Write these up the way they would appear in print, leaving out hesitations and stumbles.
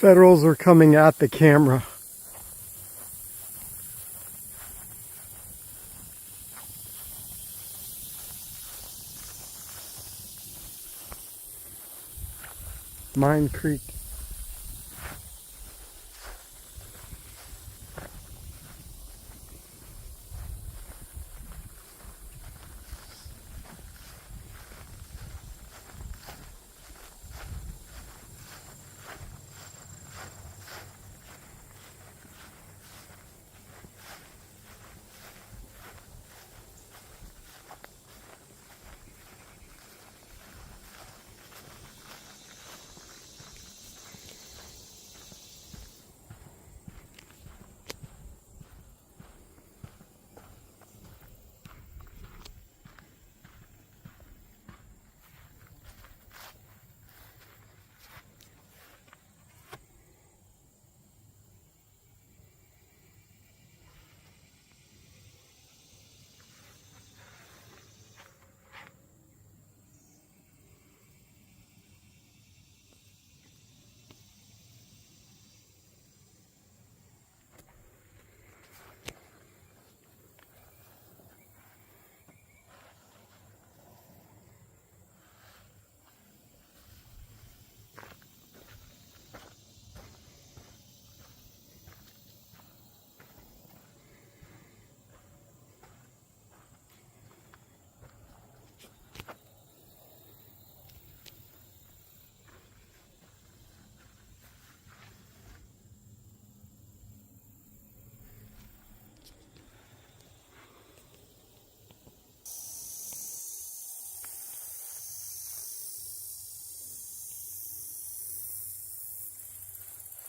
Federals are coming at the camera. Mine Creek.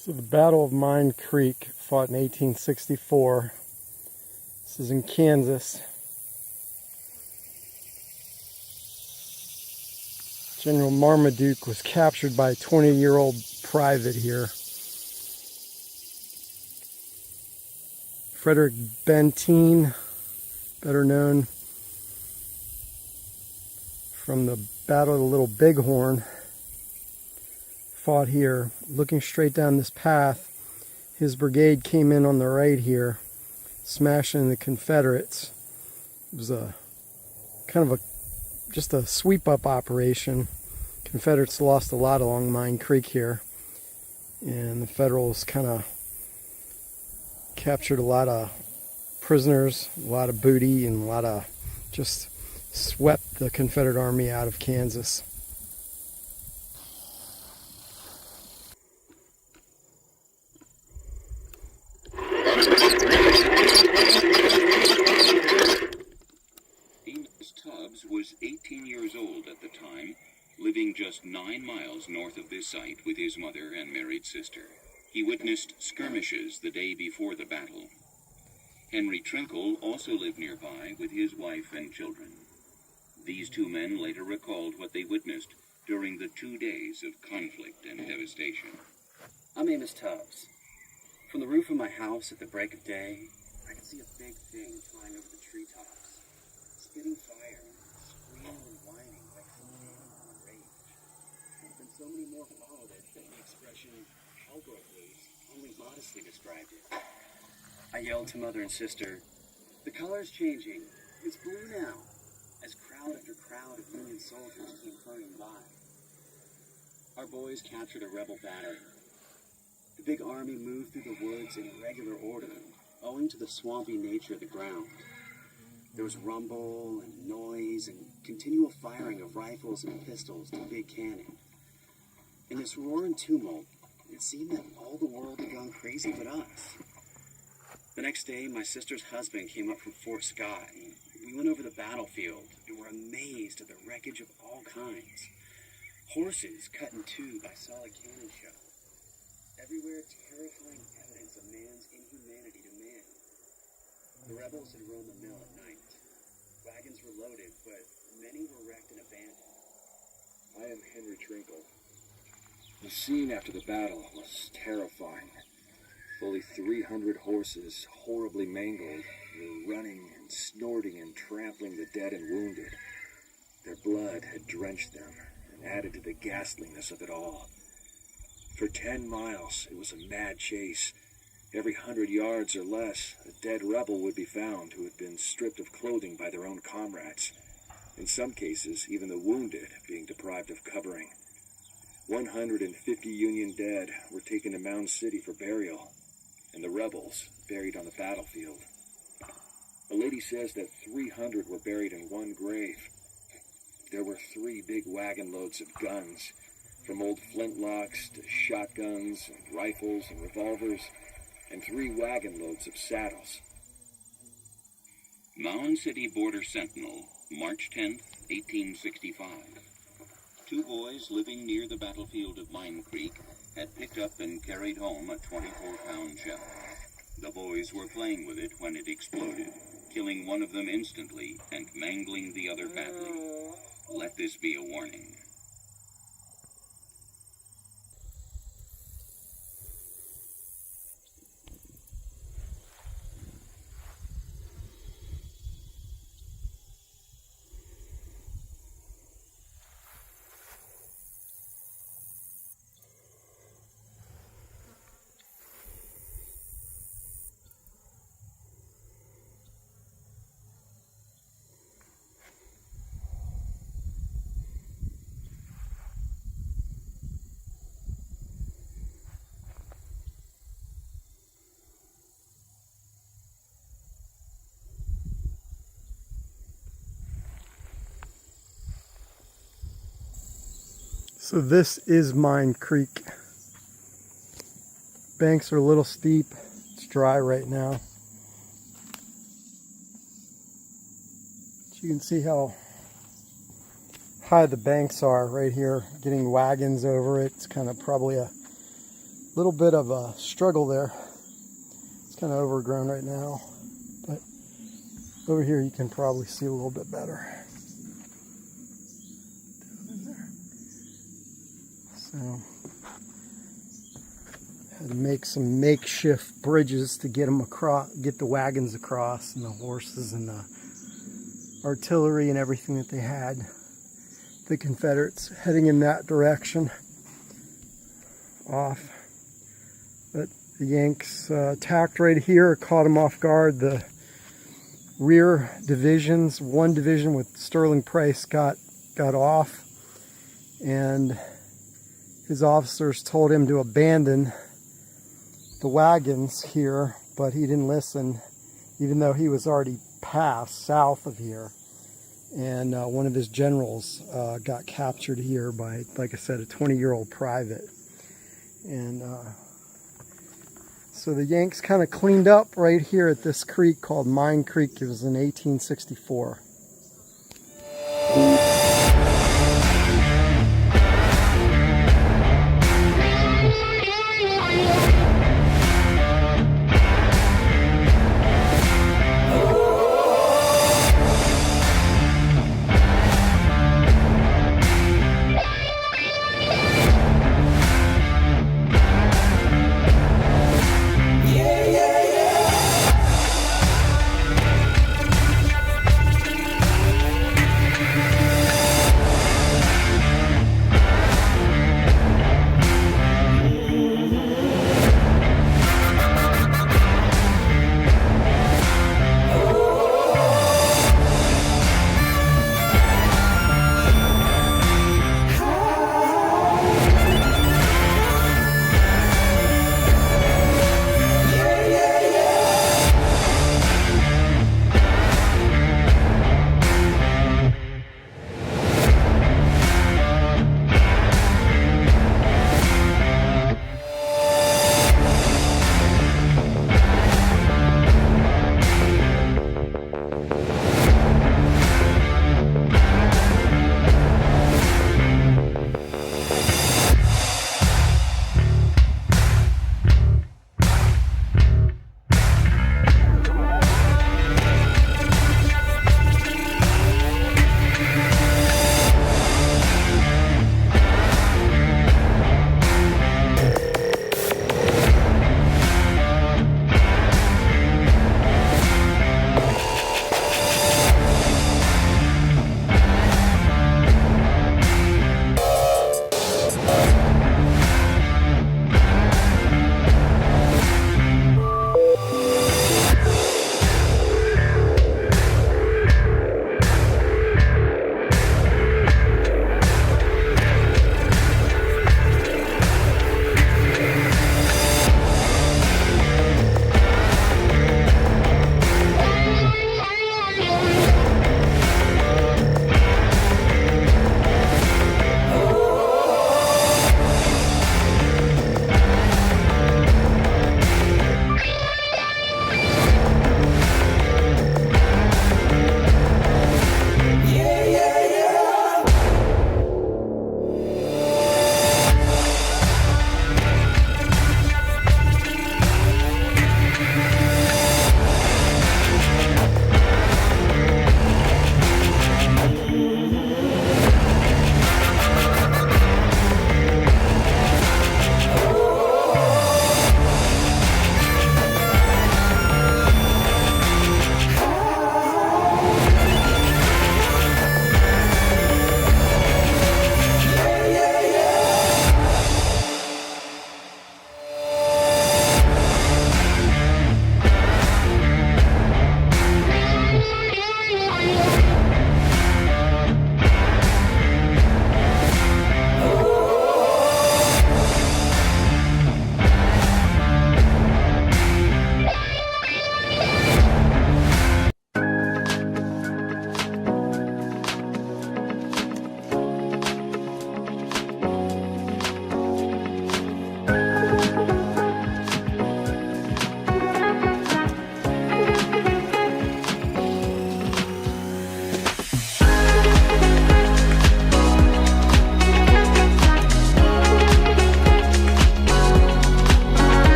So the Battle of Mine Creek, fought in 1864. This is in Kansas. General Marmaduke was captured by a 20-year-old private here. Frederick Benteen, better known from the Battle of the Little Bighorn, fought here. Looking straight down this path, his brigade came in on the right here, smashing the Confederates. It was a kind of just a sweep-up operation. Confederates lost a lot along Mine Creek here, and the Federals kind of captured a lot of prisoners, a lot of booty, and a lot of just swept the Confederate Army out of Kansas. Was 18 years old at the time, living just 9 miles north of this site with his mother and married sister. He witnessed skirmishes the day before the battle. Henry Trinkle also lived nearby with his wife and children. These two men later recalled what they witnessed during the 2 days of conflict and devastation. I'm Amos Tubbs. From the roof of my house at the break of day, I could see a big thing flying over the treetops, spitting fire and screaming and whining like some animal in a rage. And so many more followed it that the expression cowboy blues only modestly described it. I yelled to mother and sister, "The color's changing. It's blue now," as crowd after crowd of Union soldiers came hurrying by. Our boys captured a rebel battery. The big army moved through the woods in irregular order, owing to the swampy nature of the ground. There was rumble and noise and continual firing of rifles and pistols to big cannon. In this roar and tumult, it seemed that all the world had gone crazy but us. The next day, my sister's husband came up from Fort Scott, and we went over the battlefield and were amazed at the wreckage of all kinds. Horses cut in two by solid cannon shell. Everywhere, terrifying evidence of man's inhumanity to man. The rebels had roamed the mill at night. Wagons were loaded, but many were wrecked and abandoned. I am Henry Trinkle. The scene after the battle was terrifying. Fully 300 horses, horribly mangled, were running and snorting and trampling the dead and wounded. Their blood had drenched them and added to the ghastliness of it all. For 10 miles, it was a mad chase. Every 100 yards or less, a dead rebel would be found who had been stripped of clothing by their own comrades. In some cases, even the wounded being deprived of covering. 150 Union dead were taken to Mound City for burial, and the rebels buried on the battlefield. A lady says that 300 were buried in one grave. There were 3 big wagon loads of guns, from old flintlocks to shotguns and rifles and revolvers, and 3 wagon loads of saddles. Mound City Border Sentinel, March 10th, 1865. 2 boys living near the battlefield of Mine Creek had picked up and carried home a 24-pound shell. The boys were playing with it when it exploded, killing one of them instantly and mangling the other badly. Let this be a warning. So this is Mine Creek. Banks are a little steep. It's dry right now. But you can see how high the banks are right here. Getting wagons over it. It's kind of probably a little bit of a struggle there. It's kind of overgrown right now. But over here you can probably see a little bit better. So, had to make some makeshift bridges to get them across, get the wagons across, and the horses and the artillery and everything that they had. The Confederates heading in that direction off. But the Yanks attacked right here, caught them off guard. The rear divisions, one division with Sterling Price got off, and his officers told him to abandon the wagons here, but he didn't listen, even though he was already past south of here. And one of his generals got captured here by, like I said, a 20-year-old private. And so the Yanks kind of cleaned up right here at this creek called Mine Creek. It was in 1864.